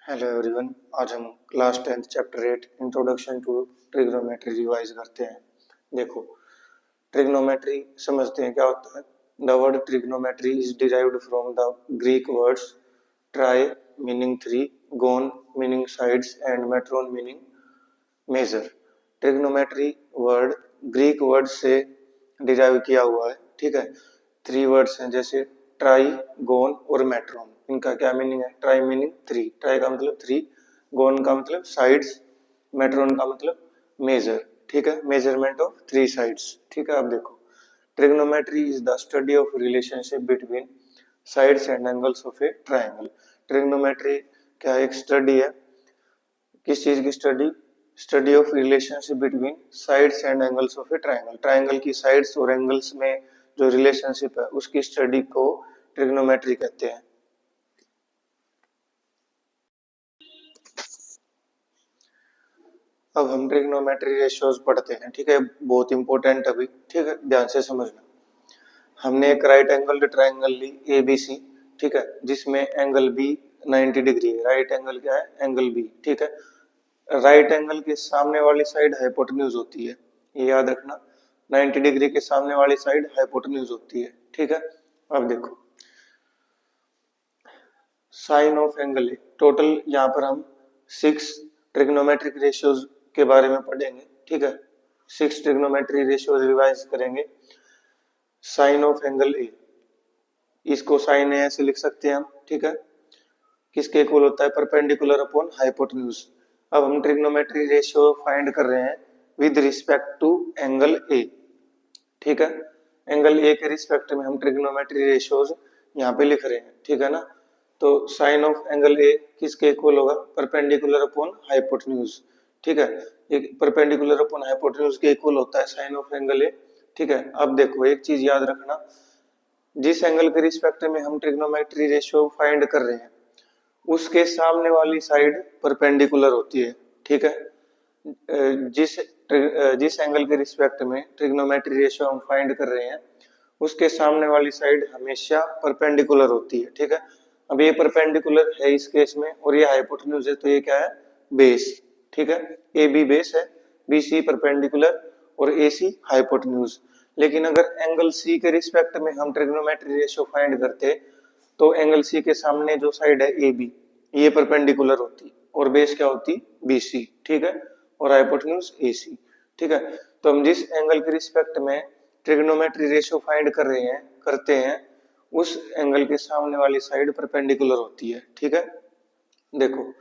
Hello everyone. आज हम class 10th chapter 8 introduction to trigonometry revise करते हैं। देखो, ट्रिग्नोमेट्री समझते हैं क्या होता है। The word trigonometry is derived from the Greek words tri meaning three, gon meaning sides and metron meaning measure. Trigonometry word Greek word से derive किया हुआ है। ठीक है, थ्री वर्ड्स हैं जैसे ट्राई, गोन और मेट्रोन। इनका क्या मीनिंग है? ट्राई मीनिंग थ्री, ट्राई का मतलब थ्री, गोन का मतलब साइड्स, मेट्रोन का मतलब मेजर। ठीक है, मेजरमेंट ऑफ थ्री साइड्स। ठीक है, अब देखो, trigonometry is the study of relationship between sides and angles of A triangle. Trigonometry क्या एक स्टडी है? किस चीज की study? Study of relationship between sides and angles of A triangle. Triangle की साइड्स और एंगल्स में जो रिलेशनशिप है उसकी स्टडी को ट्रिग्नोमेट्री कहते हैं। अब हम ट्रिग्नोमेट्री रेशियोज पढ़ते हैं। ठीक है, बहुत इंपॉर्टेंट अभी। ठीक है, ध्यान से समझना। हमने एक राइट एंगल ट्राइंगल ली ABC। ठीक है, जिसमें एंगल बी 90 डिग्री है। राइट एंगल क्या है? Angle B. ठीक है, राइट एंगल के सामने वाली साइड हाइपोटेन्यूज होती है, ये याद रखना। 90 डिग्री के सामने वाली साइड हाइपोटेन्यूज होती है। ठीक है, अब देखो, sine of angle A. Total यहाँ पर हम 6 ट्रिग्नोमेट्रिक रेशियोज के बारे में पढ़ेंगे। ठीक है, 6 ट्रिग्नोमेट्री रेशियोज रिवाइज करेंगे। साइन ऑफ एंगल ए, इसको साइन ए ऐसे लिख सकते हैं हम। ठीक है, किसके इक्वल होता है? Perpendicular upon hypotenuse. अब हम ट्रिग्नोमेट्री रेशियो फाइंड कर रहे हैं with respect to angle A. ठीक है, एंगल ए के रिस्पेक्ट में हम ट्रिग्नोमेट्री रेशियोज यहाँ पे लिख रहे हैं। ठीक है ना, तो साइन ऑफ एंगल ए किसके इक्वल होगा? Perpendicular upon hypotenuse. ठीक है, एक परपेंडिकुलर अपॉन हाइपोटेन्यूज के इक्वल होता है साइन ऑफ एंगल ए। ठीक है, अब देखो, एक चीज याद रखना, जिस एंगल के रिस्पेक्ट में हम ट्रिग्नोमेट्री रेशियो फाइंड कर रहे हैं उसके सामने वाली साइड परपेंडिकुलर होती है। ठीक है, जिस जिस एंगल के रिस्पेक्ट में ट्रिग्नोमेट्री रेशियो हम फाइंड कर रहे हैं उसके सामने वाली साइड हमेशा परपेंडिकुलर होती है। ठीक है, अब ये परपेंडिकुलर है इस केस में और ये हाइपोटेन्यूज है, तो ये क्या है? बेस। ठीक है, ए बी बेस है, बी सी परपेंडिकुलर और ए सी हाइपोटेन्यूज। लेकिन अगर एंगल सी के रिस्पेक्ट में हम ट्रिग्नोमेट्री रेशियो फाइंड करते तो एंगल सी के सामने जो साइड है ए बी, ये परपेंडिकुलर होती और बेस क्या होती? B C. ठीक है, और हाइपोटेन्यूज ए सी। ठीक है, तो हम जिस एंगल के रिस्पेक्ट में ट्रिग्नोमेट्री रेशियो फाइंड कर रहे हैं करते हैं उस एंगल के सामने वाली साइड परपेंडिकुलर होती है। ठीक है, देखो,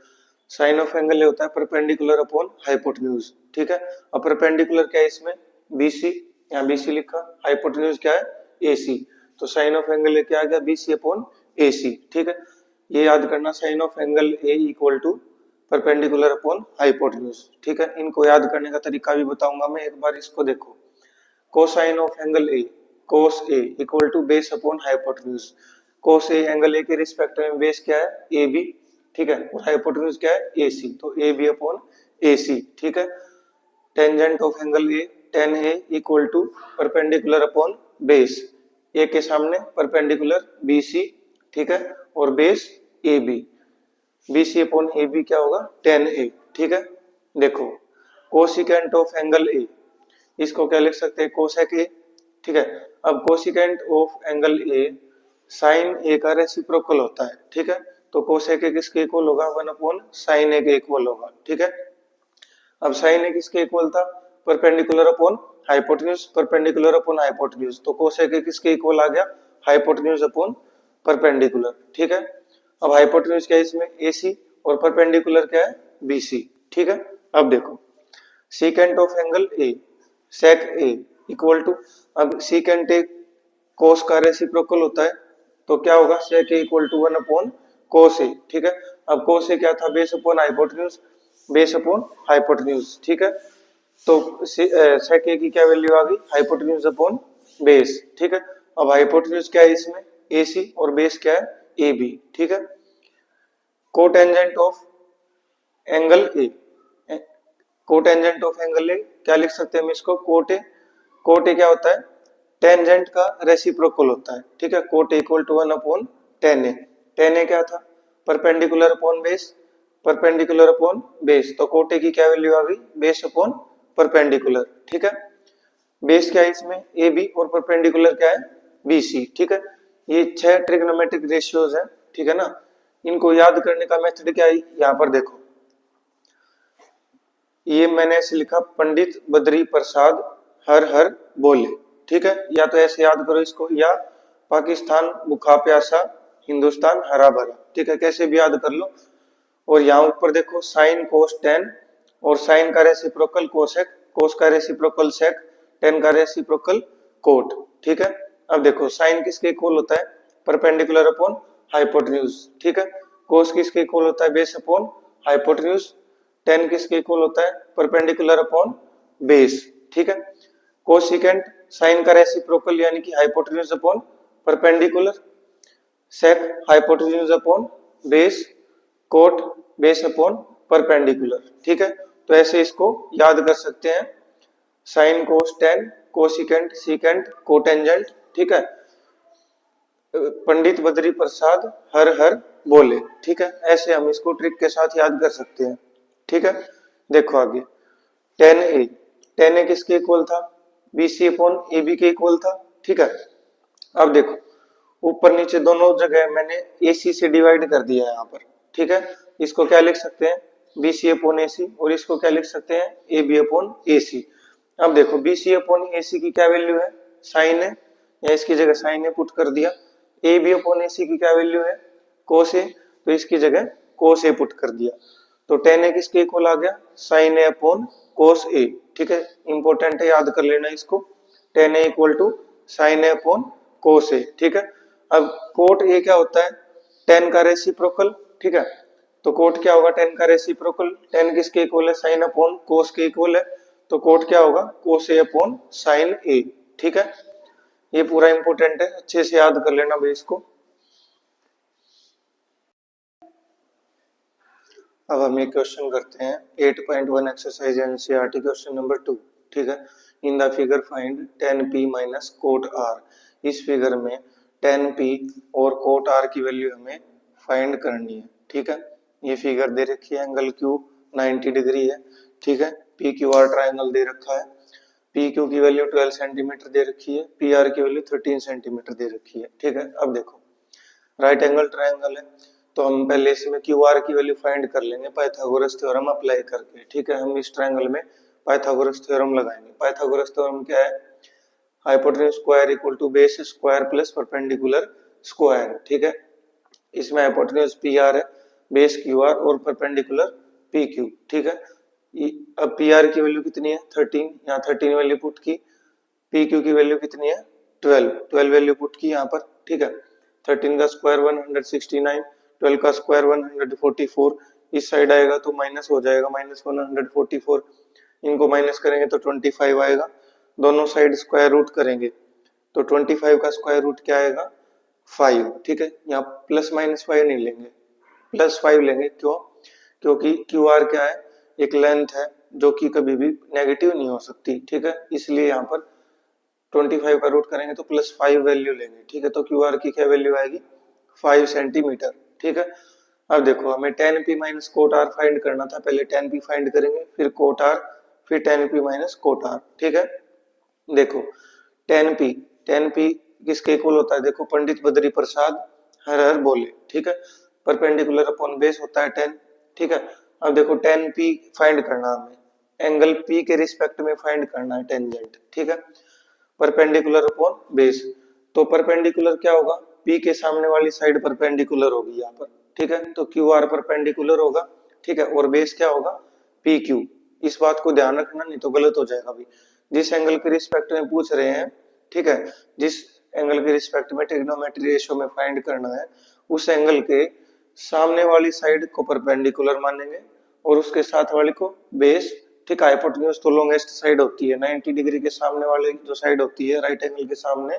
साइन ऑफ एंगल होता है परपेंडिकुलर अपॉन हाइपोटेन्यूज। ठीक है, अब परपेंडिकुलर क्या है इसमें? BC, यहाँ BC लिखा, हाइपोटेन्यूज क्या है? AC, तो साइन ऑफ एंगल क्या आ गया? BC upon AC। ठीक है, ये याद करना, sine of angle A equal to perpendicular upon hypotenuse. ठीक है, इनको याद करने का तरीका भी बताऊंगा मैं, एक बार इसको देखो। Cosine of angle A, cos A equal to base upon hypotenuse. Cos A angle A के रिस्पेक्ट में बेस क्या है? AB। ठीक है, और हाइपोटेन्यूज क्या है? AC, तो AB अपॉन AC। ठीक है, tangent of angle A, tan A equal to perpendicular upon base, A के सामने परपेंडिकुलर BC। ठीक है, और base AB, BC upon AB क्या होगा? tan A। ठीक है, देखो, कोसिकेंट ऑफ एंगल A, इसको क्या लिख सकते हैं? Cosec A। ठीक है, अब cosecant of angle A sine A का रेसिप्रोकल होता है। ठीक है, तो कोसेक A किसके इक्वल होगा? 1 अपॉन साइन A के इक्वल होगा। ठीक है, अब साइन A किसके इक्वल था? Perpendicular upon hypotenuse, perpendicular upon hypotenuse, तो कोसेक A किसके इक्वल आ गया? Hypotenuse upon perpendicular. ठीक है, अब हाइपोटेन्यूज क्या है इसमें? AC, और परपेंडिकुलर क्या है? BC। ठीक है, अब देखो, secant of angle A, sec A equal to, अब सीकेंट A कोस का रेसिप्रोकल होता है, तो क्या होगा? Sec A equal to 1 upon cos A। ठीक है, अब कोस A क्या था? Base upon hypotenuse, base upon hypotenuse. ठीक है, तो सेक A की क्या वैल्यू आ गई? Hypotenuse upon base. ठीक है, अब हाइपोटेन्यूज क्या है इसमें? AC, और बेस क्या है? AB। ठीक है, cotangent of angle A, cotangent of angle ए क्या लिख सकते हैं हम इसको? Coat A. कोट ए क्या होता है? टेंजेंट का रेसिप्रोकल होता है। ठीक है, cot A equal to 1 upon tan A. Tan A क्या था? Perpendicular upon base, perpendicular upon base, तो कोट ए की क्या वैल्यू आ गई, बेस अपॉन परपेंडिकुलर। ठीक है, बेस क्या है इसमें, ए बी, और परपेंडिकुलर क्या है, बी सी। ठीक है, ये 6 ट्रिग्नोमेट्रिक रेशियोज हैं। ठीक है ना, इनको याद करने का मेथड क्या है, यहाँ पर देखो, ये मैंने ऐसे लिखा, पंडित बद्री प्रसाद हर हर बोले। ठीक है, या तो ऐसे याद करो इसको, या पाकिस्तान भूखा प्यासा हिंदुस्तान हरा भरा। ठीक है, कैसे भी याद कर लो। और यहाँ ऊपर देखो, साइन कोस टेन, और साइन का रेसिप्रोकल कोसेक, कोस का रेसिप्रोकल सेक, टेन का रेसिप्रोकल कोट। ठीक है, अब देखो साइन किसके इक्वल होता है, परपेंडिकुलर अपॉन हाइपोटेन्यूज। ठीक है, कोस किसके इक्वल होता है, बेस अपॉन हाइपोटेन्यूज। टेन किसके इक्वल होता है, परपेंडिकुलर अपॉन बेस। ठीक है, कोसिकेंट साइन का रेसिप्रोकल यानी कि hypotenuse upon perpendicular, sec hypotenuse upon base, cot base upon perpendicular. ठीक है, तो ऐसे इसको याद कर सकते हैं, sine cos tan, cosecant secant cotangent. ठीक है, पंडित बद्री प्रसाद हर हर बोले। ठीक है, ऐसे हम इसको ट्रिक के साथ याद कर सकते हैं। ठीक है, देखो आगे, टेन ए किसके इक्वल था, B C upon A B के इक्वल था। ठीक है, अब देखो ऊपर नीचे दोनों जगह मैंने ए सी से डिवाइड कर दिया है यहाँ पर। ठीक है, इसको क्या लिख सकते हैं, बी सी अपॉन ए सी, और इसको क्या लिख सकते हैं, ए बी अपॉन ए सी। अब देखो बी सी अपॉन ए सी की क्या वैल्यू है, साइन है, या इसकी जगह साइन ए पुट कर दिया। ए बी अपॉन ए सी की क्या वैल्यू है, कोस ए, तो इसकी जगह कोस ए पुट कर दिया। तो टेन ए किसके इक्वल आ गया, sign A upon cos A. ठीक है, इंपॉर्टेंट है, याद कर लेना इसको, tan A equal to sine A upon cos A. ठीक है, अब कोट ए क्या होता है, टेन का रेसिप्रोकल। ठीक है, तो कोट क्या होगा, टेन का रेसिप्रोकल, टेन किसके इक्वल है, साइन अपॉन कोस के इक्वल है, तो कोट क्या होगा, कोस ए अपॉन साइन ए। ठीक है, ये पूरा इंपॉर्टेंट है, अच्छे से याद कर लेना भाई इसको। अब हम एक क्वेश्चन करते हैं 8.1 एक्सरसाइज एनसीईआरटी क्वेश्चन नंबर 2। ठीक है, in the figure find tan p minus cot r। इस फिगर में tan p और कोट r की वैल्यू हमें फाइंड करनी है। ठीक है, ये फिगर दे रखी है, एंगल Q 90 डिग्री है। ठीक है, पी क्यू आर ट्राइंगल दे रखा है, पी क्यू की वैल्यू 12 सेंटीमीटर दे रखी है, पी आर की वैल्यू 13 सेंटीमीटर दे रखी है। ठीक है, अब देखो राइट एंगल ट्राइंगल है, तो हम पहले इसमें क्यू आर की वैल्यू फाइंड कर लेंगे पाइथागोरस थ्योरम अप्लाई करके। ठीक है, हम इस ट्राइंगल में पाइथागोरस थ्योरम लगाएंगे। पाइथागोरस थ्योरम क्या है, hypotenuse square equal to base square plus perpendicular square. ठीक है, इसमें हाइपोटेन्यूज पी आर है, बेस क्यू आर और परपेंडिकुलर पी क्यू। ठीक है, अब पी आर की वैल्यू कितनी है 13, यहाँ 13 वैल्यू पुट की, पी क्यू की वैल्यू कितनी है 12 वैल्यू पुट की यहाँ पर। ठीक है, 13 का स्क्वायर 169, 12 का स्क्वायर 144, इस साइड आएगा तो माइनस हो जाएगा, माइनस 144, इनको माइनस करेंगे तो 25 आएगा, दोनों साइड स्क्वायर रूट करेंगे तो 25 का स्क्वायर रूट क्या आएगा 5। ठीक है, यहाँ प्लस माइनस 5 नहीं लेंगे, प्लस 5 लेंगे, क्यों, क्योंकि क्यू आर क्या है, एक लेंथ है जो कि कभी भी नेगेटिव नहीं हो सकती। ठीक है, इसलिए यहाँ पर 25 का रूट करेंगे तो +5 वैल्यू लेंगे। ठीक है, तो क्यू आर की क्या वैल्यू आएगी 5 सेंटीमीटर। ठीक है, अब देखो हमें tan p minus cot r find करना था, पहले tan p फाइंड करेंगे, फिर कोट r, फिर tan p minus cot r। ठीक है, देखो tan p किसके इक्वल होता है, देखो पंडित बद्री प्रसाद हर हर बोले। ठीक है, परपेंडिकुलर अपॉन बेस होता है 10। ठीक है, अब देखो tan p फाइंड करना हमें, एंगल p के रिस्पेक्ट में फाइंड करना है टेंजेंट। ठीक है, परपेंडिकुलर अपॉन बेस, तो परपेंडिकुलर क्या होगा, P के सामने वाली साइड परपेंडिकुलर होगी यहाँ पर। ठीक है, तो क्यू आर परपेंडिकुलर होगा। ठीक है, और बेस क्या होगा पी क्यू, इस बात को ध्यान रखना नहीं तो गलत हो जाएगा भी। जिस एंगल के रिस्पेक्ट में पूछ रहे हैं, ठीक है, जिस एंगल के रिस्पेक्ट में ट्रिग्नोमेट्री रेशियो में फाइंड करना है, उस एंगल के सामने वाली साइड को परपेंडिकुलर मानेंगे और उसके साथ वाली को बेस। ठीक है, हाइपोटेन्यूज तो लॉन्गेस्ट साइड होती है, 90 डिग्री के सामने वाले जो साइड होती है राइट एंगल के सामने,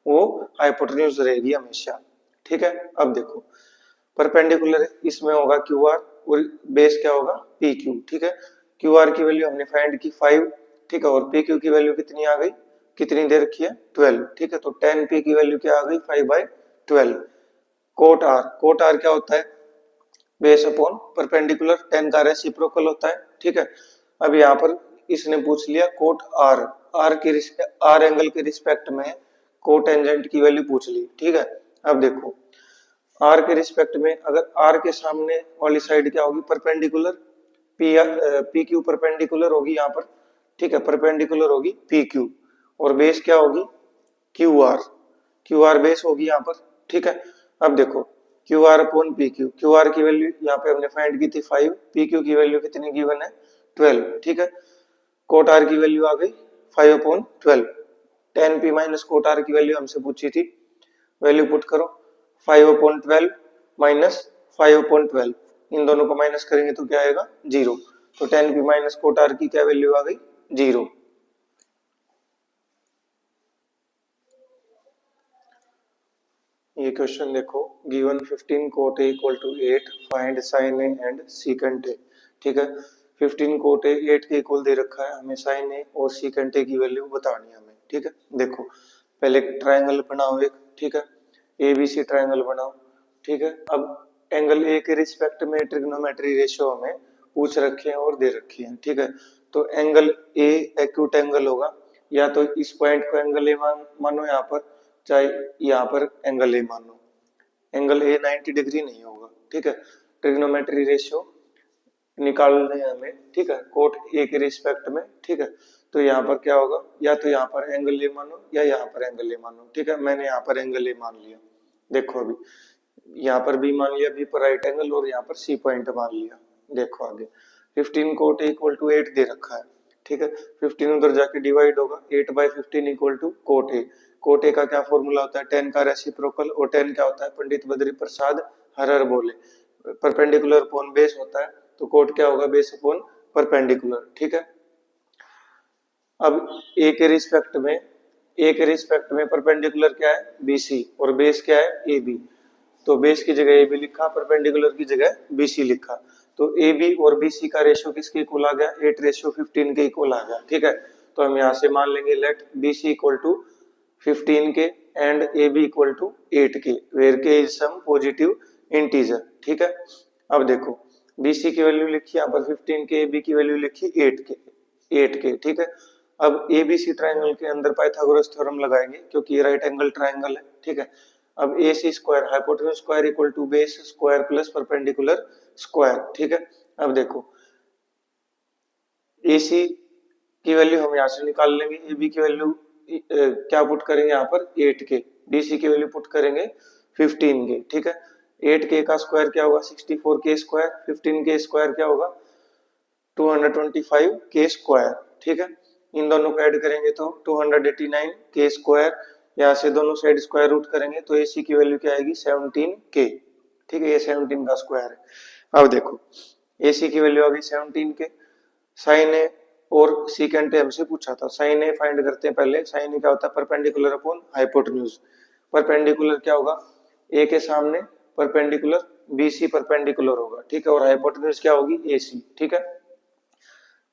वो हाइपोटेन्यूज रहेगी हमेशा। ठीक है, अब देखो परपेंडिकुलर इसमें होगा क्यू आर और बेस क्या होगा पी क्यू। ठीक है, क्यू आर की वैल्यू हमने फाइंड की 5। ठीक है, और पी क्यू की वैल्यू कितनी आ गई, कितनी दे रखी है 12। ठीक है, तो tan p की वैल्यू क्या आ गई 5/12। कोट आर क्या होता है, बेस अपॉन परपेंडिकुलर, टेन का रेसिप्रोकल होता है, ठीक है। अब यहाँ पर इसने पूछ लिया कोट आर, आर एंगल के रिस्पेक्ट में कोटेंजेंट की वैल्यू पूछ ली, ठीक है। अब देखो आर के रिस्पेक्ट में अगर आर के सामने वाली साइड क्या होगी, परपेंडिकुलर, पी क्यू परपेंडिकुलर होगी यहाँ पर, ठीक है, परपेंडिकुलर होगी पी क्यू, और बेस क्या होगी Q R, Q R base होगी यहाँ पर, ठीक है। अब देखो Q R upon P Q, Q R की वैल्यू यहाँ पे हमने फाइंड की थी 5, पी क्यू की वैल्यू कितनी गिवन है 12, ठीक है। कोट आर की वैल्यू आ गई 5 अपॉन 12, tan P minus cot R की वैल्यू हमसे पूछी थी, वैल्यू पुट करो 5 अपॉन 12 माइनस 5 अपॉन 12, इन दोनों को माइनस करेंगे तो क्या आएगा 0, तो tan P minus cot R की क्या वैल्यू आ गई 0। ये क्वेश्चन देखो, given 15 cot A equal to 8, find sine A and secant A, ठीक है। 15 कोट ए 8 के इक्वल दे रखा है, हमें साइन ए और सीकेंट ए की वैल्यू बतानी है हमें, ठीक है। देखो पहले ट्रायंगल बनाओ एक, ठीक है, ए बी सी ट्रायंगल बनाओ, ठीक है। अब एंगल ए के रिस्पेक्ट में ट्रिग्नोमेट्री रेशियो हमें पूछ रखे हैं और दे रखी है, ठीक है। तो एंगल ए एक्यूट एंगल होगा, या तो इस पॉइंट को एंगल ए मानो यहाँ पर, चाहे यहाँ पर एंगल ए मान लो, एंगल ए 90 डिग्री नहीं होगा, ठीक है। ट्रिग्नोमेट्री रेशियो निकालने हैं हमें, ठीक है, कोट ए के रिस्पेक्ट में, ठीक है। तो यहाँ पर क्या होगा, या तो यहाँ पर एंगल ए मानो या यहाँ पर एंगल ए मानो, ठीक है। मैंने यहाँ पर एंगल ए मान लिया, देखो अभी यहाँ पर बी मान लिया, बी पर राइट एंगल, और यहाँ पर सी पॉइंट मान लिया। देखो आगे 15 कोट ए इक्वल टू 8 दे रखा है, ठीक है। 15 उधर जाके डिवाइड होगा, 8 by 15 equal to cot A, cot A का क्या फॉर्मूला होता है 10 का रेसिप्रोकल, और 10 क्या होता है पंडित बद्री प्रसाद हर बोले, परपेंडिकुलर अपॉन बेस होता है, तो कोट क्या होगा बेस अपॉन परपेंडिकुलर, ठीक है। अब ए के रिस्पेक्ट में, ए के रिस्पेक्ट में परपेंडिकुलर क्या है बीसी, और बेस क्या है ए बी, तो बेस की जगह ए बी लिखा, परपेंडिकुलर की जगह बीसी लिखा, तो ए बी और बीसी का रेशियो किसके इक्वल आ गया 8:15 के इक्वल आ गया, ठीक है। तो हम यहाँ से मान लेंगे लेट बीसी इक्वल टू 15 के and A B equal to 8 के, वेयर के इज सम पॉजिटिव इंटीजर, ठीक है। अब देखो बीसी की वैल्यू लिखी यहाँ पर 15 के, ए बी की वैल्यू लिखी 8 के, ठीक है। अब एबीसी ट्रायंगल के अंदर पाइथागोरस थ्योरम लगाएंगे, क्योंकि ये राइट एंगल ट्रायंगल है, ठीक है। अब A C square hypotenuse square equal to base square plus perpendicular square, ठीक है। अब देखो ए सी की वैल्यू हम यहाँ से निकाल लेंगे, ए बी की वैल्यू क्या पुट करेंगे यहाँ पर 8 के, डी सी की वैल्यू पुट करेंगे 15 के, ठीक है। 8 के का स्क्वायर क्या होगा 64 के स्क्वायर, 15 के स्क्वायर क्या होगा 225 के स्क्वायर, ठीक है। इन दोनों को ऐड करेंगे तो 289 के स्क्वायर, यहाँ से दोनों साइड स्क्वायर रूट करेंगे तो एसी की वैल्यू क्या आएगी 17 के, ठीक है, ये 17 का स्क्वायर है। अब देखो एसी की वैल्यू आ गई 17 के, साइन ए और सीकेंट ए हमसे पूछा था, साइन ए फाइंड करते हैं पहले, साइन ए क्या होता है परपेंडिकुलर अपॉन हाइपोटेन्यूज, परपेंडिकुलर क्या होगा ए के सामने परपेंडिकुलर बीसी परपेंडिकुलर होगा, ठीक है, और हाइपोटेन्यूज क्या होगी एसी, ठीक है।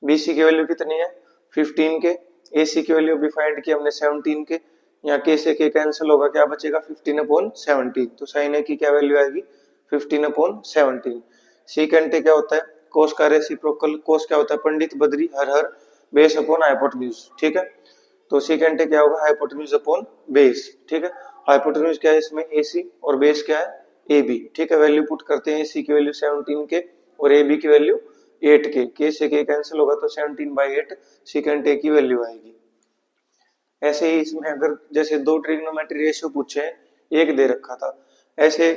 बीसी की वैल्यू कितनी है 15 के, एसी की वैल्यू भी फाइंड की हमने 17 के, यहाँ के से के कैंसिल होगा, क्या बचेगा 15/17, तो साइन ए की क्या वैल्यू आएगी 15/17। सीकेंट ए क्या होता है कोस का रेसिप्रोकल, कोस क्या होता है पंडित बद्री हर बेस अपॉन हाइपोटेन्यूज, ठीक है। तो सीकेंट ए क्या होगा हाइपोटेन्यूज अपॉन बेस, ठीक है। हाइपोटेन्यूज क्या है इसमें एसी, और बेस क्या है ए बी, ठीक है। वैल्यू पुट करते हैं, एसी की वैल्यू 17 के और ए बी की वैल्यू 8 के से के कैंसिल होगा तो 17/8 सीकेंट ए की वैल्यू आएगी। ऐसे ही इसमें अगर जैसे दो ट्रिग्नोमेट्री रेशियो पूछे, एक दे रखा था, ऐसे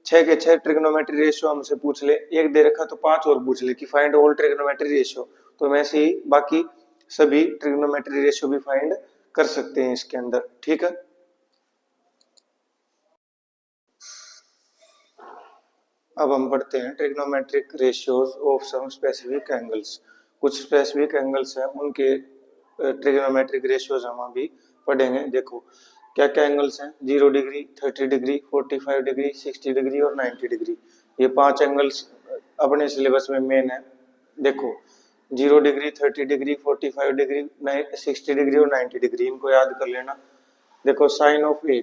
6 के 6 ट्रिग्नोमेट्री रेशियो हमसे पूछ ले, एक दे रखा तो 5 और पूछ ले कि फाइंड ऑल ट्रिग्नोमेट्री रेशियो, तो हम ऐसे ही बाकी सभी ट्रिग्नोमेट्री रेशियो भी फाइंड कर सकते हैं इसके अंदर, ठीक है। अब हम पढ़ते हैं trigonometric ratios of some specific angles, कुछ स्पेसिफिक एंगल्स हैं उनके ट्रिग्नोमेट्रिक रेशियोज हम अभी पढ़ेंगे। देखो क्या क्या एंगल्स हैं 0 डिग्री 30 डिग्री 45 डिग्री 60 डिग्री और 90 डिग्री, ये 5 एंगल्स अपने सिलेबस में मेन है। देखो 0 डिग्री 30 डिग्री 45 डिग्री 60 डिग्री और 90 डिग्री, इनको याद कर लेना। देखो sine of A,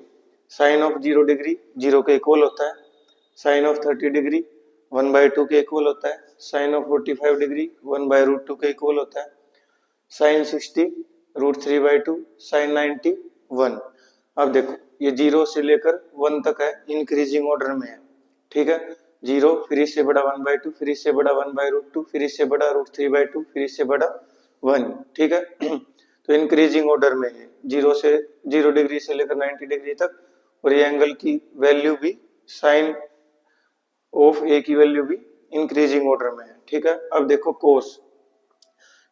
sine of 0 degree 0 के इक्वल होता है, साइन ऑफ 30 डिग्री 1/2 के इक्वल होता है, साइन ऑफ 45 डिग्री 1/√2 के इक्वल होता है, साइन 60 √3/2, साइन 90 1। अब देखो ये 0 से लेकर 1 तक है, इंक्रीजिंग ऑर्डर में है, ठीक है। 0 फिर इससे बड़ा 1/2, फिर इससे बड़ा 1/√2, फिर इससे बड़ा √3/2, फिर इससे बड़ा 1, ठीक है। तो इंक्रीजिंग ऑर्डर में है, 0 डिग्री से लेकर 90 डिग्री तक, और ये एंगल की वैल्यू भी साइन ऑफ ए की वैल्यू भी इंक्रीजिंग ऑर्डर में है, ठीक है। अब देखो कोस,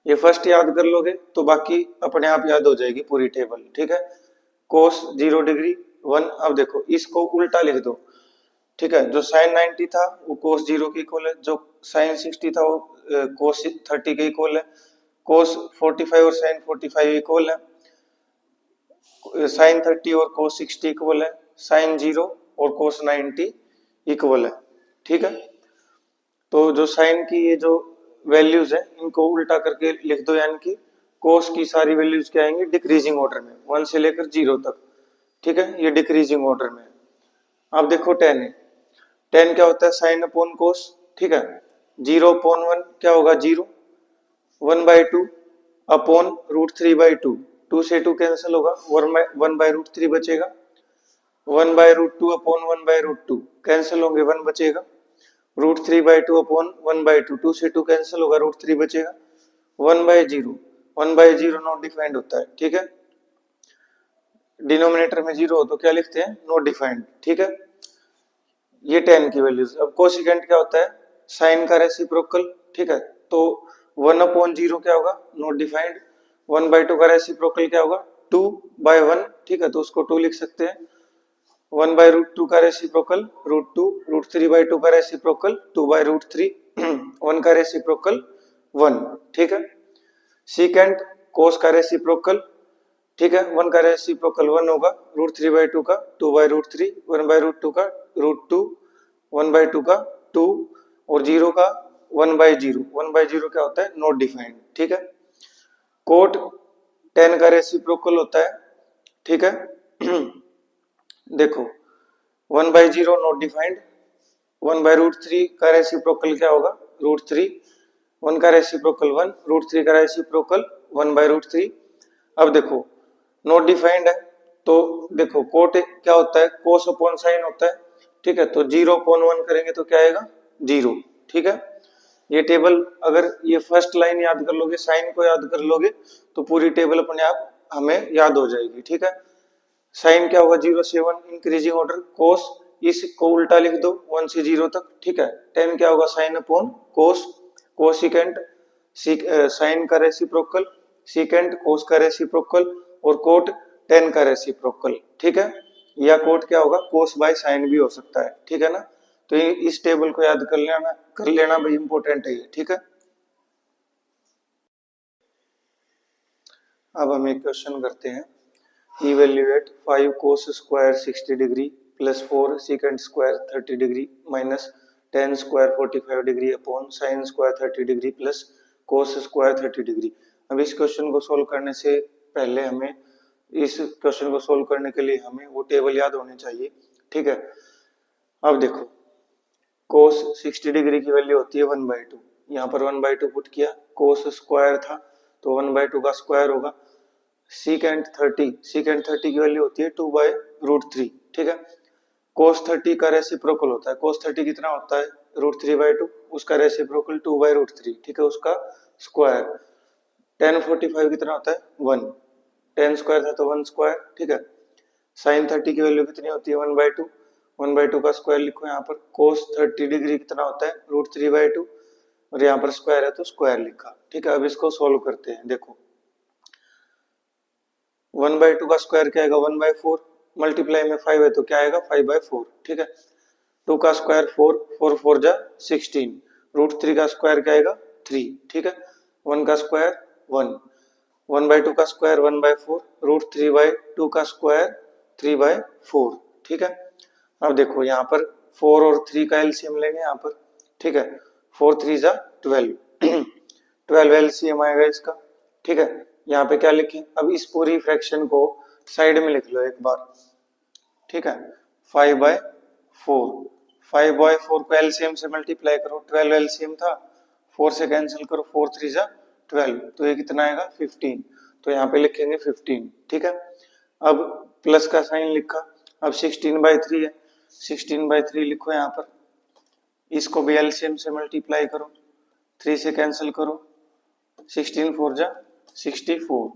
ये फर्स्ट याद कर लोगे तो बाकी अपने आप याद हो जाएगी पूरी टेबल, ठीक है। कोस 0 डिग्री 1। अब देखो इसको उल्टा लिख दो, ठीक है। जो साइन 90 था वो कोस 0 के इक्वल है, जो साइन 60 था वो कोस 30 के इक्वल है, कोस 45 और साइन 45 इक्वल है, साइन 30 और कोस 60 इक्वल है, साइन 0 और कोस 90 इक्वल है, ठीक है। तो जो साइन की ये जो वैल्यूज है इनको उल्टा करके लिख दो, यानी कि कोस की सारी वैल्यूज क्या आएंगी डिक्रीजिंग ऑर्डर में, 1 से लेकर 0 तक, ठीक है। ये डिक्रीजिंग ऑर्डर में। अब देखो टेन है, टेन क्या होता है साइन अपॉन कोस, ठीक है। 0/1 क्या होगा 0, 1/2 अपॉन √3/2, 2 से 2 कैंसिल होगा, 1/√3 बचेगा, 1/√2 अपॉन 1/√2 कैंसिल होंगे, 1 बचेगा, √3/2 अपॉन 1/2, 2 से 2 कैंसिल होगा, √3 बचेगा, 1/0, 1/0 नॉट डिफाइंड होता है, ठीक है। डिनोमिनेटर में 0 हो तो क्या लिखते हैं नॉट डिफाइंड, ठीक है। ये टेन की वैल्यूज। अब कोसिकेंट क्या होता है साइन का रेसिप्रोकल, ठीक है। तो 1/0 क्या होगा नॉट डिफाइंड, 1/2 का रेसिप्रोकल क्या होगा 2/1, ठीक है। तो उसको 2 लिख सकते हैं, 1/√2 का रेसिप्रोकल √2, √3/2 का रेसिप्रोकल 2/√3, 1 का रेसिप्रोकल 1, ठीक है। सीकेंट कोस का रेसिप्रोकल, ठीक है, 1 का रेसिप्रोकल 1 होगा, √3/2 का 2/√3, 1/√2 का √2, 1/2 का 2 और 0 का 1/0। 1/0 क्या होता है नॉट डिफाइंड, ठीक है। कोट 10 का रेसिप्रोकल होता है, ठीक है। देखो 1/0 नॉट डिफाइंड, 1/√3 का रेसिप्रोकल क्या होगा √3, 1 का रेसिप्रोकल 1, √3 का रेसिप्रोकल 1/√3। अब देखो नॉट डिफाइंड है तो देखो कोट क्या होता है कोस अपॉन साइन होता है, ठीक है। तो 0/1 करेंगे तो क्या आएगा 0, ठीक है। ये टेबल अगर ये फर्स्ट लाइन याद कर लोगे, साइन को याद कर लोगे तो पूरी टेबल अपने आप हमें याद हो जाएगी, ठीक है। साइन क्या होगा 0 से 1 इंक्रीजिंग ऑर्डर, कोस इसको उल्टा लिख दो 1 से 0 तक, ठीक है। 10 क्या होगा sine upon cos, cosecant sine का रेसिप्रोकल, सीकेंट कोस का रेसिप्रोकल, और कोट 10 का रेसिप्रोकल, ठीक है। या कोट क्या होगा कोस बाय साइन भी हो सकता है, ठीक है ना। तो ये इस टेबल को याद कर लेना भाई इंपॉर्टेंट है ये, ठीक है। अब हम एक क्वेश्चन करते हैं, evaluate 5 cos square 60 degree plus 4 secant square 30 degree minus 10 square 45 degree upon sine square 30 degree plus cos square 30 degree. अब इस क्वेश्चन को सोल्व करने से पहले हमें इस क्वेश्चन को सोल्व करने के लिए हमें वो टेबल याद होनी चाहिए, ठीक है। अब देखो cos 60 डिग्री की वैल्यू होती है 1/2, यहाँ पर 1/2 पुट किया, cos स्क्वायर था तो 1/2 का स्क्वायर होगा, सीकेंट 30 की वैल्यू होती है 2/√3, ठीक है। cos 30 का रेसिप्रोकल होता है, cos 30 कितना होता है √3/2, उसका रेसिप्रोकल 2/√3, ठीक है, उसका स्क्वायर। tan 45 कितना होता है 1, tan स्क्वायर था तो 1 स्क्वायर, ठीक है। sin 30 की वैल्यू कितनी होती है 1/2, 1/2 का स्क्वायर लिखो यहाँ पर, cos 30 डिग्री कितना होता है √3/2, और यहाँ पर स्क्वायर है तो स्क्वायर लिखा, ठीक है। अब इसको सोल्व करते हैं, देखो 1/2 का स्क्वायर क्या आएगा 1/4, मल्टीप्लाई में 5 है तो क्या आएगा 5/4, ठीक है। 2 का स्क्वायर 4, 4 4 जा 16, √3 का स्क्वायर क्या आएगा 3, ठीक है। 1 का स्क्वायर 1, 1/2 का स्क्वायर 1/4, √3/2 का स्क्वायर 3/4, ठीक है। अब देखो यहाँ पर 4 और 3 का एलसीएम लेंगे यहाँ पर, ठीक है। 4 3 जा 12, 12 एलसीएम आएगा इसका, ठीक है। यहाँ पे क्या लिखें, अब इस पूरी फ्रैक्शन को साइड में लिख लो एक बार, ठीक है। 5/4, 5/4 को एलसीएम से मल्टीप्लाई करो, 12 एलसीएम था, 4 से कैंसिल करो, 4 3 जा 12, तो ये कितना आएगा 15, तो यहाँ पे लिखेंगे 15, ठीक है। अब प्लस का साइन लिखा, अब 16/3 है, 16/3 लिखो यहाँ पर, इसको भी एलसीएम से मल्टीप्लाई करो, 3 से कैंसिल करो, 16 4 जा 64,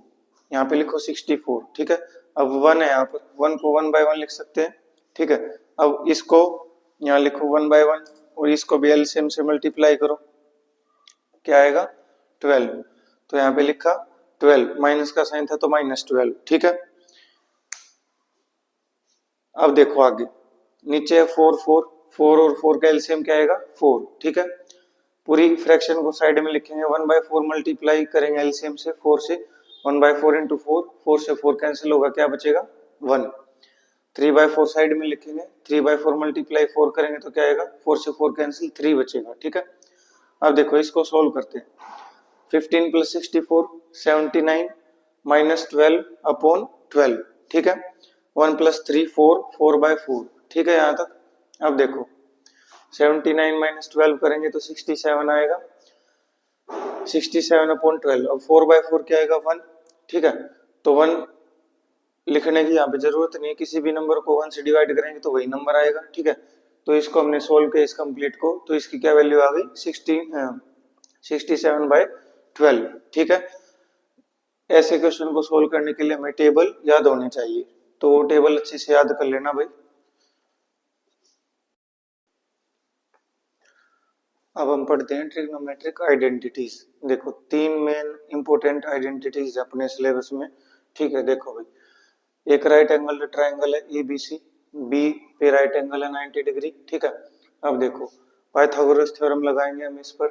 यहाँ पे लिखो 64, ठीक है। अब 1 है यहाँ पर, 1 को 1/1 लिख सकते हैं, ठीक है। अब इसको यहाँ लिखो 1/1 और इसको भी एलसीएम से मल्टीप्लाई करो, क्या आएगा 12, तो यहाँ पे लिखा 12, माइनस का साइन था तो -12, ठीक है। अब देखो आगे, नीचे 4 4, 4 और 4 का एलसीएम क्या आएगा 4, ठीक है। पूरी फ्रैक्शन को साइड में लिखेंगे, 1/4 मल्टीप्लाई करेंगे एलसीएम से 4 से, 1/4 इंटू 4, 4 से 4 कैंसिल होगा, क्या बचेगा 1, 3/4 साइड में लिखेंगे, 3/4 मल्टीप्लाई 4 करेंगे तो क्या आएगा, 4 से 4 कैंसिल, 3 बचेगा, ठीक है। अब देखो इसको सोल्व करते हैं, 15 + 64 79 -12 अपॉन 12, ठीक है। 1 + 3 4, 4/4, ठीक है यहाँ तक। अब देखो 79 - 12 करेंगे तो 67 आएगा, 67 अपॉन 12, अब 4/4 क्या आएगा 1, ठीक है। तो 1 लिखने की यहाँ पे जरूरत नहीं है, किसी भी नंबर को 1 से डिवाइड करेंगे तो वही नंबर आएगा, ठीक है। तो इसको हमने सोल्व किया इस कंप्लीट को, तो इसकी क्या वैल्यू आ गई 67/12, ठीक है। ऐसे क्वेश्चन को सोल्व करने के लिए हमें टेबल याद होने चाहिए, तो टेबल अच्छे से याद कर लेना भाई। अब हम पढ़ते हैं ट्रिग्नोमेट्रिक आइडेंटिटीज। देखो 3 मेन इंपॉर्टेंट आइडेंटिटीज अपने सिलेबस में, ठीक है। देखो भाई, एक राइट एंगल ट्राइंगल है एबीसी, बी पे राइट एंगल है 90 डिग्री, ठीक है। अब देखो पाइथागोरस थ्योरम लगाएंगे हम इस पर,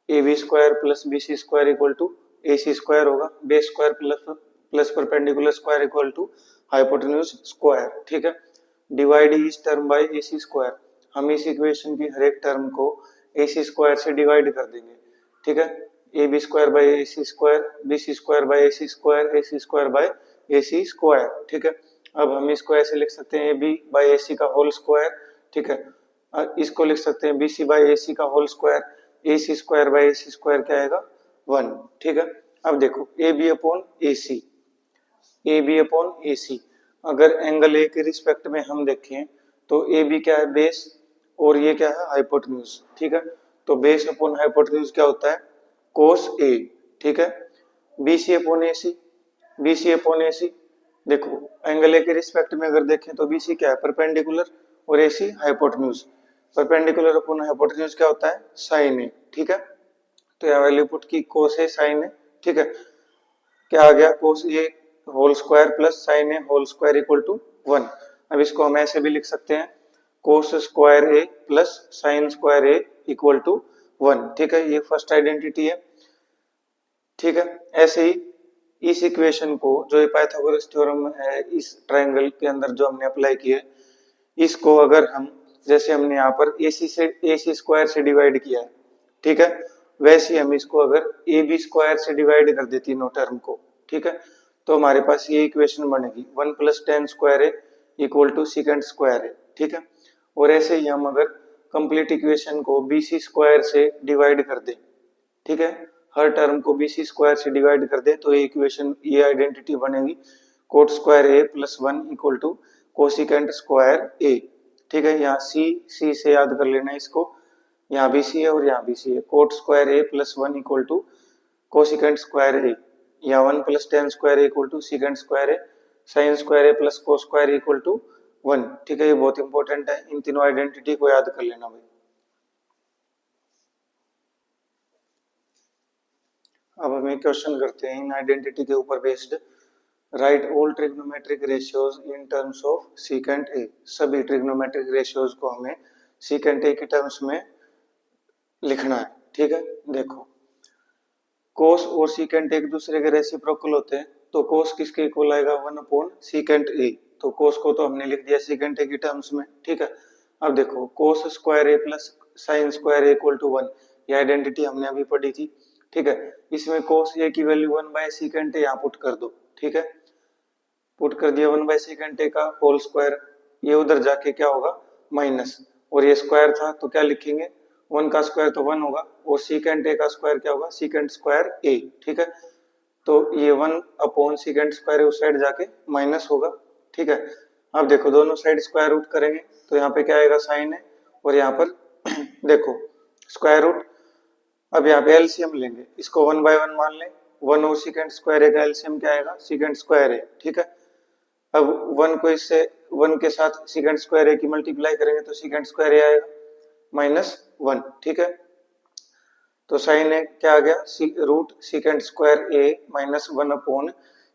AB² + BC² = AC² होगा, base square plus perpendicular square equal to hypotenuse square, ठीक है। Divide each term by AC², हम इस इक्वेशन की हर एक टर्म को AC² से डिवाइड कर देंगे, ठीक है। AB² / AC², BC² / AC², AC² / AC², ठीक है। अब हम इसको ऐसे लिख सकते हैं AB/AC का होल स्क्वायर, ठीक है। इसको लिख सकते हैं BC/AC का होल स्क्वायर, AC² / AC² क्या आएगा 1, ठीक है। अब देखो AB/AC, AB/AC, अगर एंगल ए के रिस्पेक्ट में हम देखें तो AB क्या है बेस और ये क्या है हाइपोटेन्यूज, ठीक है। तो बेस अपॉन हाइपोटेन्यूज क्या होता है cos A, ठीक है। BC/AC, BC/AC, देखो एंगल ए के रिस्पेक्ट में अगर देखें तो BC क्या है परपेंडिकुलर और AC hypotenuse, perpendicular upon hypotenuse क्या होता है sin A, ठीक है। तो यहाँ वैल्यू पुट की cos A sin A, ठीक है। क्या आ गया cos A whole square plus sin A whole square equal to 1। अब इसको हम ऐसे भी लिख सकते हैं cos square A plus sin square A equal to 1, ठीक है। ये फर्स्ट आइडेंटिटी है, ठीक है। ऐसे ही इस इक्वेशन को जो पाइथागोरस थ्योरम है इस ट्रायंगल के अंदर जो हमने अप्लाई किया, इसको अगर हम जैसे हमने यहाँ पर AC² से डिवाइड किया है, ठीक है, वैसे ही हम इसको अगर AB² से डिवाइड कर दे तीनों टर्म को, ठीक है, तो हमारे पास ये इक्वेशन बनेगी 1 + tan² A = sec² A, ठीक है। और ऐसे ही हम अगर कंप्लीट इक्वेशन को BC² से डिवाइड कर दें, ठीक है, हर टर्म को BC² से डिवाइड कर दे तो ये इक्वेशन ये आइडेंटिटी बनेगी cot² A + 1 = cosecant² A, ठीक है। यहाँ C से याद कर लेना इसको, यहाँ भी C है और यहाँ भी C है, cot² A + 1 = cosecant² A, यहाँ 1 + tan² A = secant² A, sin² A + cos² A = 1, ठीक है। ये बहुत इंपॉर्टेंट है, इन तीनों आइडेंटिटी को याद कर लेना भाई। अब हम एक क्वेश्चन करते हैं इन आइडेंटिटी के ऊपर based, right all trigonometric ratios in terms of secant A, सभी ट्रिग्नोमेट्रिक रेशियोज को हमें सीकेंट ए के टर्म्स में लिखना है, ठीक है। देखो कोस और सीकेंट एक दूसरे के रेसिप्रोकल होते हैं, तो कोस किसके इक्वल आएगा 1/सीकेंट ए, तो कोस को तो हमने लिख दिया सीकेंट ए की टर्म्स में, ठीक है। अब देखो cos² A + sin² A = 1, ये आइडेंटिटी हमने अभी पढ़ी थी, ठीक है। इसमें cos A की वैल्यू 1/सीकेंट A यहाँ पुट कर दो, ठीक है। पुट कर दिया 1/सीकेंट A का होल स्क्वायर, ये उधर जाके क्या होगा माइनस, और ये स्क्वायर था तो क्या लिखेंगे 1 का स्क्वायर तो 1 होगा, और सीकेंट ए का स्क्वायर क्या होगा सीकेंट स्क्वायर ए, ठीक है। तो ये 1 अपॉन सीकेंट स्क्वायर उस साइड जाके माइनस होगा, ठीक है। अब देखो दोनों साइड स्क्वायर रूट करेंगे तो यहाँ पे क्या आएगा साइन है, और यहाँ पर देखो स्क्वायर रूट। अब यहाँ पे एलसीएम लेंगे, इसको 1 बाय 1 मान लें, 1 और सीकेंट स्क्वायर ए का एलसीएम क्या आएगा सीकेंट स्क्वायर ए, ठीक है। अब 1 को इससे 1 के साथ सीकेंट स्क्वायर ए की मल्टीप्लाई करेंगे तो सीकेंट स्क्वायर ए आएगा -1, ठीक है। तो साइन ए क्या आ गया root secant square A -1 upon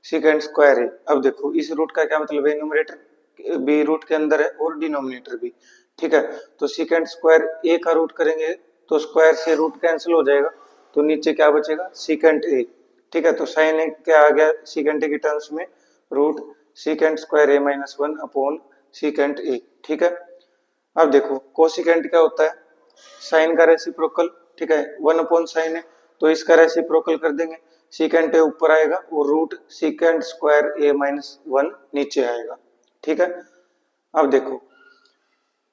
secant square ए। अब देखो इस रूट का क्या मतलब है, न्यूमरेटर भी रूट के अंदर है और डिनोमिनेटर भी, ठीक है। तो सीकेंट स्क्वायर ए का रूट करेंगे तो स्क्वायर से रूट कैंसिल हो जाएगा, तो नीचे क्या बचेगा सीकेंट ए, ठीक है। तो साइन ए क्या आ गया सीकेंट ए की टर्म्स में root secant square A -1 upon secant A, ठीक है। अब देखो कोसिकेंट क्या होता है साइन का रेसिप्रोकल, ठीक है। 1 अपॉन साइन है तो इसका रेसिप्रोकल कर देंगे, सीकेंट ए ऊपर आएगा और रूट सीकेंट स्क्वायर ए -1 नीचे आएगा, ठीक है। अब देखो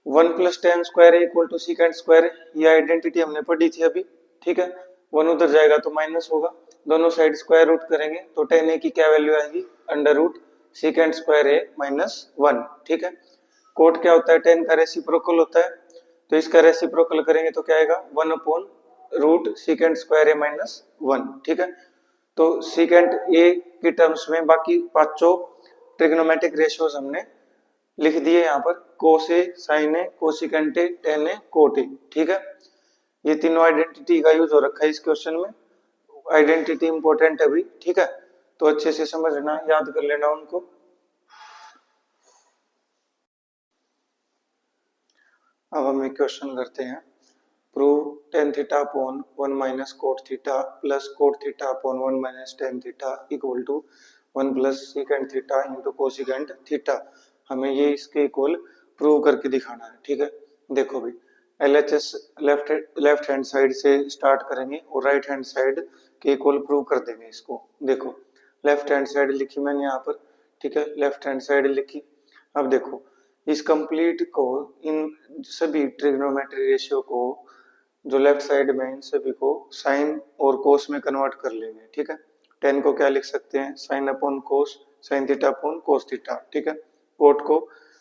1 + tan square A equal to secant square A, ये आइडेंटिटी हमने पढ़ी थी अभी, ठीक है। 1 उधर जाएगा तो माइनस होगा, दोनों साइड स्क्वायर रूट करेंगे तो tan ए की क्या वैल्यू आएगी under root secant square A -1, ठीक है। कोट क्या होता है tan का रेसिप्रोकल होता है, तो इसका रेसिप्रोकल करेंगे तो क्या आएगा 1 upon root secant square A -1, ठीक है। तो सीकेंट ए की टर्म्स में बाकी पांचों ट्रिग्नोमेट्रिक रेशियोज हमने लिख दिए यहाँ पर, cos A sine A cosecant A tan A cot A, ठीक है। ये तीनों आइडेंटिटी का यूज हो रखा है इस क्वेश्चन में, आइडेंटिटी इंपॉर्टेंट है अभी, ठीक है। तो अच्छे से समझना याद कर लेना उनको। अब हम एक क्वेश्चन करते हैं, prove tan theta upon 1 minus cot theta plus cot theta upon 1 minus tan theta equal to 1 plus secant theta into cosecant theta. हमें ये इसके इक्वल प्रूव करके दिखाना है, ठीक है। देखो भाई एलएचएस लेफ्ट हैंड साइड से स्टार्ट करेंगे और राइट हैंड साइड के इक्वल प्रूव कर देंगे इसको। देखो लेफ्ट हैंड साइड लिखी मैंने यहाँ पर, ठीक है, लेफ्ट हैंड साइड लिखी। अब देखो इस कंप्लीट को इन सभी ट्रिग्नोमेट्री रेशियो को जो लेफ्ट साइड में इन सभी को साइन और कोस में कन्वर्ट कर लेंगे, ठीक है। tan को क्या लिख सकते हैं sine upon cos sine theta upon cos theta, ठीक है। कोट को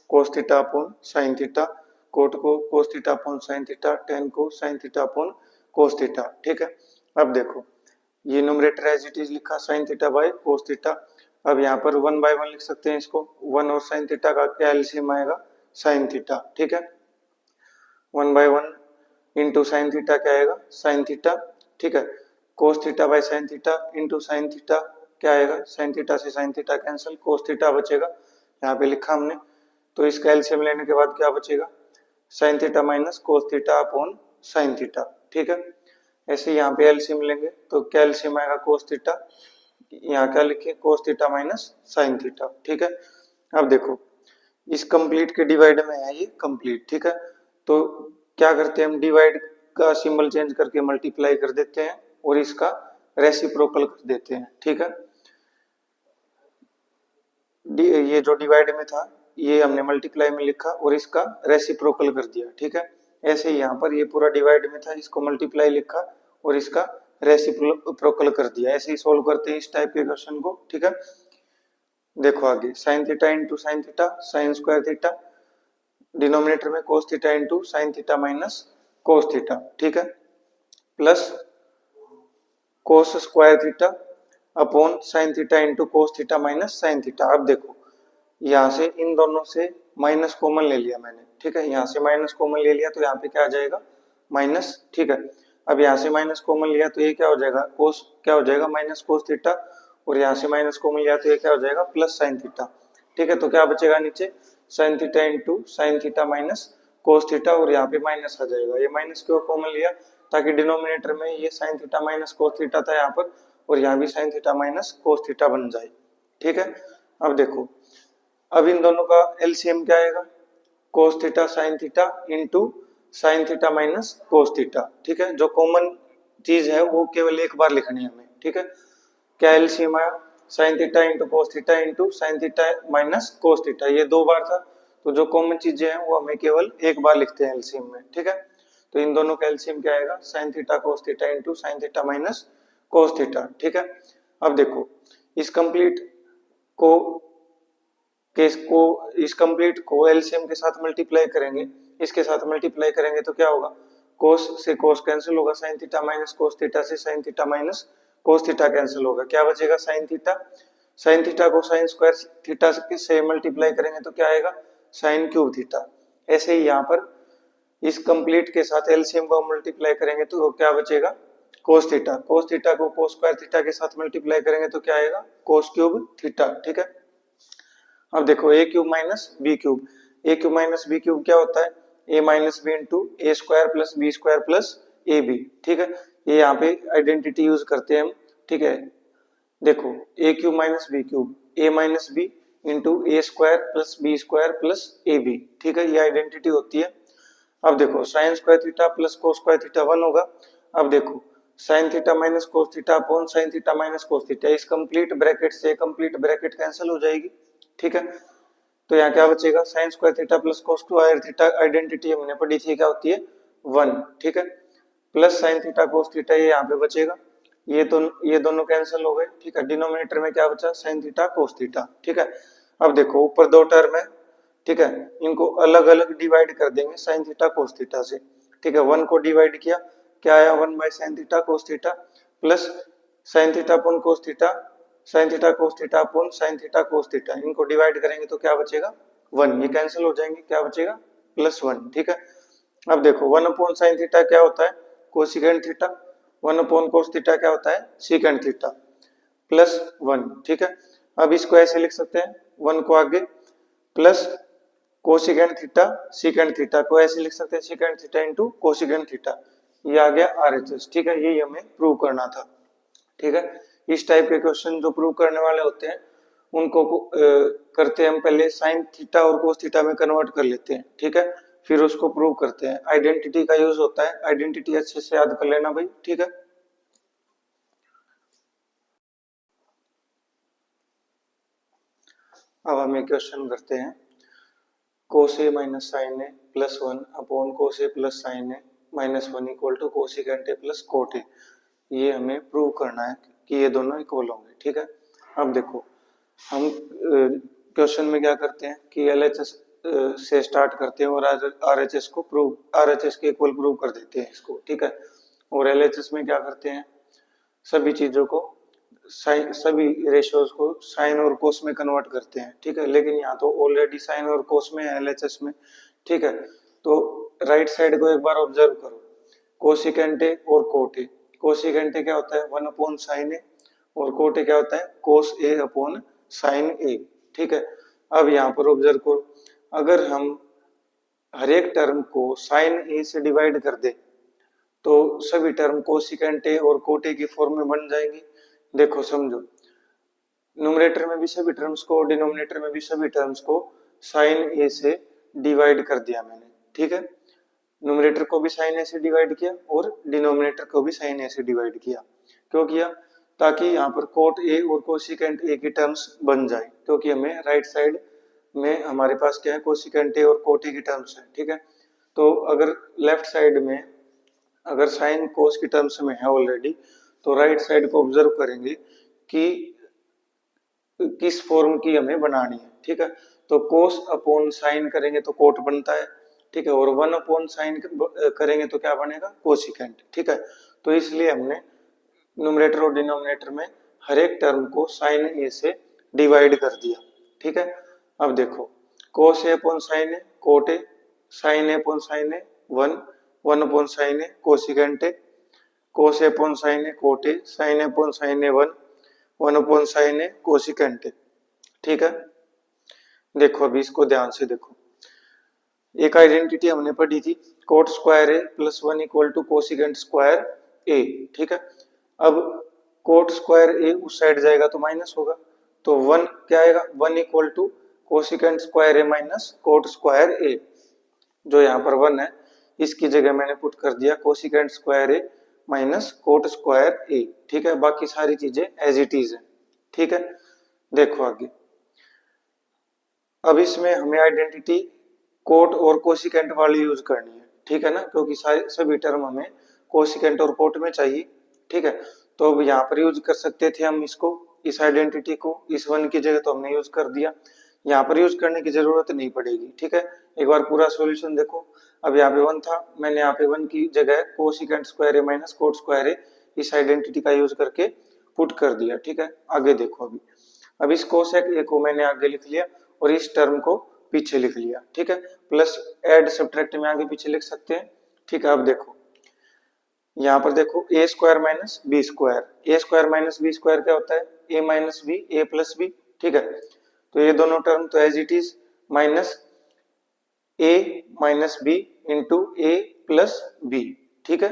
cos theta upon sine theta, cot को cos theta upon sine theta, tan को sine theta upon cos theta, ठीक है। अब देखो ये न्यूमरेटर एज इट इज लिखा sine theta by cos theta. अब यहाँ पर 1 बाय 1 लिख सकते हैं इसको, 1 और साइन थीटा का क्या एलसीएम आएगा साइन थीटा, ठीक है। 1 बाय 1 इंटू साइन थीटा क्या आएगा साइन थीटा, ठीक है। Cos theta by sine theta into sine theta क्या आएगा साइन थीटा से sine theta cancel, cos theta बचेगा, यहाँ पे लिखा हमने। तो इसका एलसीएम लेने के बाद क्या बचेगा sine theta minus cos theta upon sine theta, ठीक है। ऐसे यहाँ पे एलसीएम लेंगे तो क्या एलसीएम आएगा कोस थीटा, यहाँ क्या लिखे कोस थीटा माइनस साइन थीटा, ठीक है। अब देखो इस कंप्लीट के डिवाइड में है ये कंप्लीट, ठीक है। तो क्या करते हैं हम डिवाइड का सिंबल चेंज करके मल्टीप्लाई कर देते हैं और इसका रेसिप्रोकल कर देते हैं, ठीक है। ये जो डिवाइड में था ये हमने मल्टीप्लाई में लिखा और इसका रेसिप्रोकल कर दिया, ठीक है। ऐसे ही यहाँ पर ये पूरा डिवाइड में था इसको मल्टीप्लाई लिखा और इसका रेसिप्रोकल कर दिया। ऐसे ही सोल्व करते हैं इस टाइप के क्वेश्चन को, ठीक है। देखो आगे sine theta into sine theta sine square theta, denominator में cos theta into sine theta minus cos theta, ठीक है, plus cos square theta upon sine theta into cos theta minus sine theta. अब देखो यहाँ से इन दोनों से माइनस कॉमन ले लिया मैंने, ठीक है। यहाँ से माइनस कॉमन ले लिया तो यहाँ पे क्या आ जाएगा माइनस, ठीक है। अब यहाँ से माइनस कॉमन लिया तो ये क्या हो जाएगा कोस क्या हो जाएगा माइनस कोस थीटा, और यहाँ से माइनस कॉमन लिया तो ये क्या हो जाएगा प्लस साइन थीटा, ठीक है। तो क्या बचेगा नीचे sign theta into sine theta minus cos theta, और यहाँ पे माइनस आ जाएगा। ये माइनस क्यों कॉमन लिया ताकि डिनोमिनेटर में ये sign theta minus cos theta था यहाँ पर, और यहाँ भी sign theta minus cos theta बन जाए, ठीक है। अब देखो अब इन दोनों का एलसीएम क्या आएगा cos theta sine theta into sine theta minus cos theta, ठीक है। जो कॉमन चीज है वो केवल एक बार लिखनी है हमें, ठीक है। क्या एलसीएम आया sign theta into cos theta into sine theta minus cos theta, ये 2 बार था तो जो कॉमन चीजें हैं वो हमें केवल एक बार लिखते हैं एलसीएम में, ठीक है। तो इन दोनों का एलसीएम क्या आएगा, sine theta cos theta into sine theta minus cos theta, ठीक है। अब देखो इस कंप्लीट को इस कंप्लीट को एलसीएम के साथ मल्टीप्लाई करेंगे, इसके साथ मल्टीप्लाई करेंगे तो क्या होगा, कोस से कोस कैंसिल होगा, sine theta minus cos theta से sine theta minus cos theta cancel होगा, क्या बचेगा साइन थीटा। साइन थीटा को साइन स्क्वायर थीटा से मल्टीप्लाई करेंगे तो क्या आएगा, साइन क्यूब थीटा। ऐसे ही यहाँ पर इस कंप्लीट के साथ एलसीएम को मल्टीप्लाई करेंगे तो क्या बचेगा, कोस थीटा। कोस थीटा को कोस स्क्वायर थीटा के साथ मल्टीप्लाई करेंगे तो क्या आएगा, कोस क्यूब थीटा, ठीक है। अब देखो A cube minus B cube, A cube minus B cube क्या होता है, A minus B into A square plus B square plus A B, ठीक है। ये यहाँ पे आइडेंटिटी यूज करते हैं हम, ठीक है। देखो A cube minus B cube, A minus B into A square plus B square plus A B, ठीक है, ये आइडेंटिटी होती है। अब देखो sine square theta plus cos square theta 1 होगा। अब देखो sine theta minus cos theta upon sine theta minus cos theta, इस कंप्लीट ब्रैकेट से कंप्लीट ब्रैकेट कैंसिल हो जाएगी, ठीक है। तो यहाँ क्या बचेगा, sine square theta plus cos square theta identity हमने पढ़ी थी क्या होती है 1, ठीक है, plus sine theta cos theta ये यहाँ पे बचेगा, ये दोनों कैंसिल हो गए, ठीक है। डिनोमिनेटर में क्या बचा, साइन थीटा कोस थीटा, ठीक है। अब देखो ऊपर दो टर्म है, ठीक है, इनको अलग अलग डिवाइड कर देंगे साइन थीटा कोस थीटा से, ठीक है। 1 को डिवाइड किया, क्या आया 1 by sine theta cos theta plus sign theta upon cos theta, sine theta cos theta upon sine theta cos theta, इनको डिवाइड करेंगे तो क्या बचेगा 1, ये कैंसिल हो जाएंगे, क्या बचेगा +1, ठीक है। अब देखो 1 अपॉन साइन थीटा क्या होता है, cosecant theta, 1 upon cos theta क्या होता है, सीकेंट थीटा, +1, ठीक है। अब इसको ऐसे लिख सकते हैं, 1 को आगे plus cosecant theta secant theta को ऐसे लिख सकते हैं, secant theta into cosecant theta, ये आ गया आरएचएस, ठीक है। यही हमें प्रूव करना था, ठीक है। इस टाइप के क्वेश्चन जो प्रूव करने वाले होते हैं उनको करते हैं हम पहले साइन थीटा और कोस थीटा में कन्वर्ट कर लेते हैं, ठीक है, फिर उसको प्रूव करते हैं। आइडेंटिटी का यूज होता है, आइडेंटिटी अच्छे से याद कर लेना भाई, ठीक है। अब हम एक क्वेश्चन करते हैं, cos A minus sine A plus 1 upon cos A plus sine A minus 1 equal to cosecant A plus cot A, ये हमें प्रूव करना है कि ये दोनों इक्वल होंगे, ठीक है। अब देखो हम क्वेश्चन में क्या करते हैं कि एलएचएस से स्टार्ट करते हैं और आरएचएस को प्रूव, आरएचएस के इक्वल प्रूव कर देते हैं इसको, ठीक है। और एलएचएस में क्या करते हैं, सभी चीजों को सभी रेशियोज को साइन और कोस में कन्वर्ट करते हैं, ठीक है। लेकिन यहाँ तो ऑलरेडी साइन और कोस में है एलएचएस में, ठीक है। तो राइट साइड को एक बार ऑब्जर्व करो, कोसिकेंट ए और कोट ए, कोसिकेंट ए क्या होता है 1 अपॉन साइन ए और कोट ए क्या होता है कोस ए अपॉन साइन ए, ठीक है। अब यहाँ पर ऑब्जर्व करो, अगर हम हर एक टर्म को साइन ए से डिवाइड कर दे तो सभी टर्म कोसिकेंट ए और कोट ए की फॉर्म में बन जाएंगी। देखो समझो, न्यूमरेटर में भी सभी टर्म्स को, डिनोमिनेटर में भी सभी टर्म्स को साइन ए से डिवाइड कर दिया मैंने, ठीक है। न्यूमरेटर को भी साइन ए से डिवाइड किया और डिनोमिनेटर को भी साइन ए से डिवाइड किया, क्यों किया, ताकि यहाँ पर कोट ए और कोसिकेंट ए की टर्म्स बन जाए, क्योंकि हमें राइट साइड में हमारे पास क्या है कोसिकेंट ए और कोट ए की टर्म्स है, ठीक है। तो अगर लेफ्ट साइड में अगर साइन कोस की टर्म्स में है ऑलरेडी, तो राइट साइड को ऑब्जर्व करेंगे कि किस फॉर्म की हमें बनानी है, ठीक है। तो कोस अपॉन साइन करेंगे तो कोट बनता है, ठीक है, और 1 अपॉन साइन करेंगे तो क्या बनेगा कोसिकेंट, ठीक है। तो इसलिए हमने न्यूमरेटर और डिनोमिनेटर में हर एक टर्म को साइन ए से डिवाइड कर दिया, ठीक है। अब देखो cos A upon sine A cot A, sine A upon sine A 1 upon sine A cosecant A, cos A upon sine A cot A, sine A upon sine A 1 upon sine A cosecant A, ठीक है। देखो अभी इसको ध्यान से देखो, एक identity हमने पढ़ी थी cot square A plus 1 equal to cosecant square A, ठीक है। अब कोट स्क्वायर ए उस साइड जाएगा तो माइनस होगा, तो 1 क्या आएगा 1 equal to cosecant square A minus cot square A, जो यहाँ पर 1 है इसकी जगह मैंने पुट कर दिया cosecant square A minus cot square A, ठीक है। बाकी सारी चीजें एज इट इज है, ठीक है। देखो आगे अब इसमें हमें आइडेंटिटी कोट और कोसिकेंट वाली यूज करनी है, ठीक है ना, क्योंकि सभी टर्म हमें कोसिकेंट और कोट में चाहिए, ठीक है। तो अब यहाँ पर यूज कर सकते थे हम इसको, इस आइडेंटिटी को, इस वन की जगह तो हमने यूज कर दिया, यहाँ पर यूज करने की जरूरत नहीं पड़ेगी, ठीक है। एक बार पूरा सॉल्यूशन देखो। अब यहाँ पे वन था, मैंने यहाँ पे वन की जगह cosecant square A minus cot square ए इस आइडेंटिटी का यूज करके पुट कर दिया, ठीक है। आगे देखो अब इस कोसेक ए को मैंने आगे लिख लिया और इस टर्म को पीछे लिख लिया, ठीक है। प्लस एड सब्ट्रैक्ट में आगे पीछे लिख सकते हैं, ठीक है। अब देखो यहाँ पर देखो A square minus B square, A square minus B square क्या होता है, A minus B A plus B, ठीक है। तो ये दोनों टर्म तो as it is minus A minus B into A plus B, ठीक है।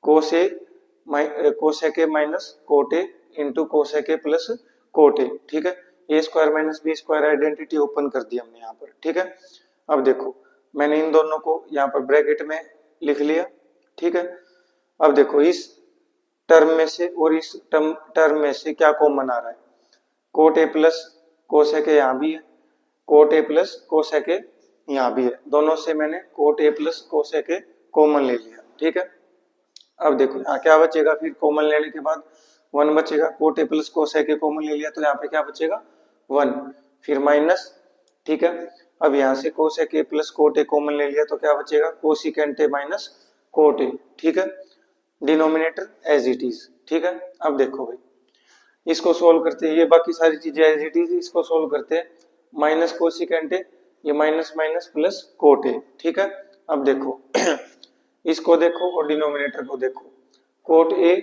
Cosec A minus cot A into cosec A plus cot A, ठीक है। A square minus B square identity open कर दी हमने यहाँ पर, ठीक है। अब देखो मैंने इन दोनों को यहाँ पर ब्रैकेट में लिख लिया, ठीक है। अब देखो इस टर्म में से और इस टर्म में से क्या कॉमन आ रहा है, कोट ए प्लस कोसेक ए यहाँ भी है, कोट ए प्लस कोसेक ए यहाँ भी है, दोनों से मैंने cot A plus cosec A common ले लिया, ठीक है। अब देखो यहाँ क्या बचेगा, फिर कॉमन लेने के बाद वन बचेगा, cot A plus cosec A common ले लिया तो यहाँ पे क्या बचेगा वन, फिर माइनस, ठीक है। अब यहाँ से cosec A plus cot A common ले लिया तो क्या बचेगा cosecant A minus cot A, ठीक है। डिनोमिनेटर एज इट इज, ठीक है। अब देखो भाई इसको सोल्व करते हैं, ये बाकी सारी चीजें एज इट इज, इसको सोल्व करते हैं। माइनस कोसिकेंट ए, ये minus minus plus cot A, ठीक है। अब देखो इसको देखो और डिनोमिनेटर को देखो, cot A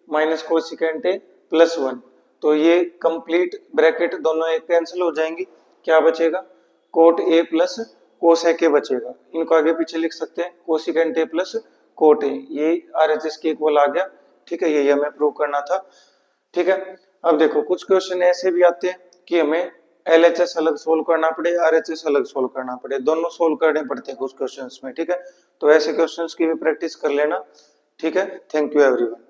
minus cosecant A plus one, तो ये कंप्लीट ब्रैकेट दोनों एक कैंसिल हो जाएंगी, क्या बचेगा कोट ए प्लस कोसेक ए बचेगा, इनको आगे पीछे लिख सकते हैं, cosecant A plus cot A, ये आरएचएस के इक्वल आ गया, ठीक है। यही हमें प्रूव करना था, ठीक है। अब देखो कुछ क्वेश्चन ऐसे भी आते हैं कि हमें एलएचएस अलग सोल्व करना पड़े, आरएचएस अलग सोल्व करना पड़े, दोनों सोल्व करने पड़ते हैं कुछ क्वेश्चंस में, ठीक है। तो ऐसे क्वेश्चंस की भी प्रैक्टिस कर लेना, ठीक है। Thank you everyone.